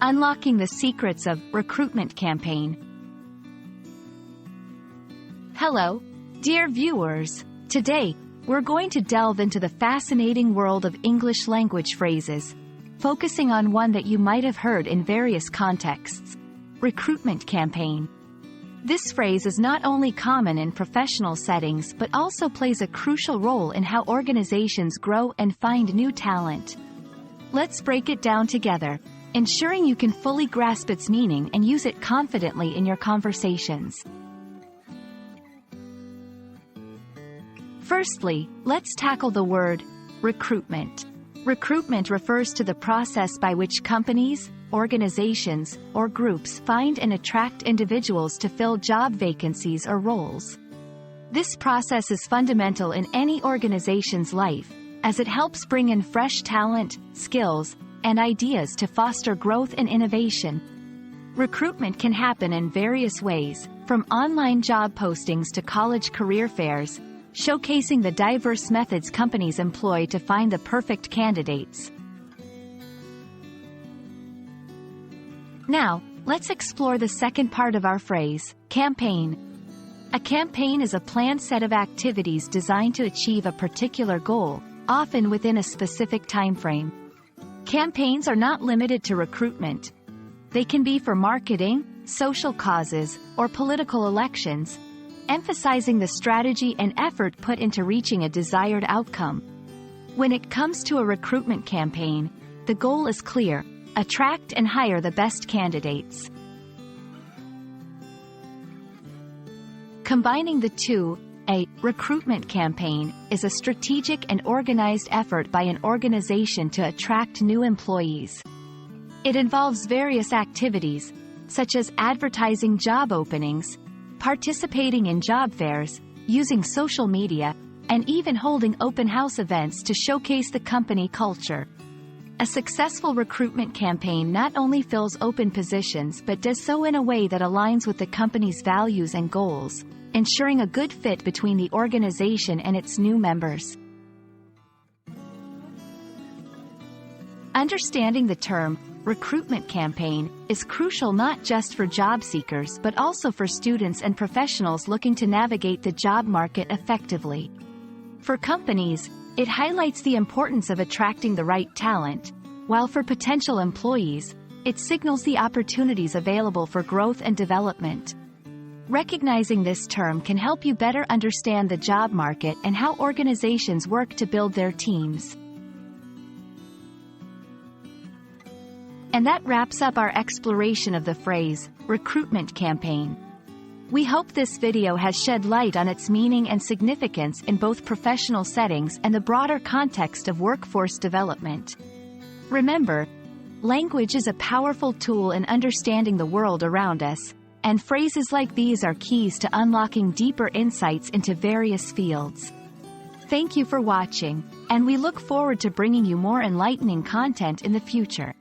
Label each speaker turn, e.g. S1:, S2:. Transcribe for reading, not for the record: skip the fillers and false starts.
S1: Unlocking the secrets of recruitment campaign. Hello, dear viewers. Today, we're going to delve into the fascinating world of English language phrases, focusing on one that you might have heard in various contexts: recruitment campaign. This phrase is not only common in professional settings but also plays a crucial role in how organizations grow and find new talent. Let's break it down together, ensuring you can fully grasp its meaning and use it confidently in your conversations. Firstly, let's tackle the word recruitment. Recruitment refers to the process by which companies, organizations, or groups find and attract individuals to fill job vacancies or roles. This process is fundamental in any organization's life, as it helps bring in fresh talent, skills, and ideas to foster growth and innovation. Recruitment can happen in various ways, from online job postings to college career fairs, showcasing the diverse methods companies employ to find the perfect candidates. Now, let's explore the second part of our phrase, campaign. A campaign is a planned set of activities designed to achieve a particular goal, often within a specific time frame. Campaigns are not limited to recruitment. They can be for marketing, social causes, or political elections, emphasizing the strategy and effort put into reaching a desired outcome. When it comes to a recruitment campaign, the goal is clear: attract and hire the best candidates. Combining the two, a recruitment campaign is a strategic and organized effort by an organization to attract new employees. It involves various activities, such as advertising job openings, participating in job fairs, using social media, and even holding open house events to showcase the company culture. A successful recruitment campaign not only fills open positions but does so in a way that aligns with the company's values and goals, ensuring a good fit between the organization and its new members. Understanding the term recruitment campaign is crucial not just for job seekers but also for students and professionals looking to navigate the job market effectively. For companies, it highlights the importance of attracting the right talent, while for potential employees, it signals the opportunities available for growth and development. Recognizing this term can help you better understand the job market and how organizations work to build their teams. And that wraps up our exploration of the phrase, recruitment campaign. We hope this video has shed light on its meaning and significance in both professional settings and the broader context of workforce development. Remember, language is a powerful tool in understanding the world around us, and phrases like these are keys to unlocking deeper insights into various fields. Thank you for watching, and we look forward to bringing you more enlightening content in the future.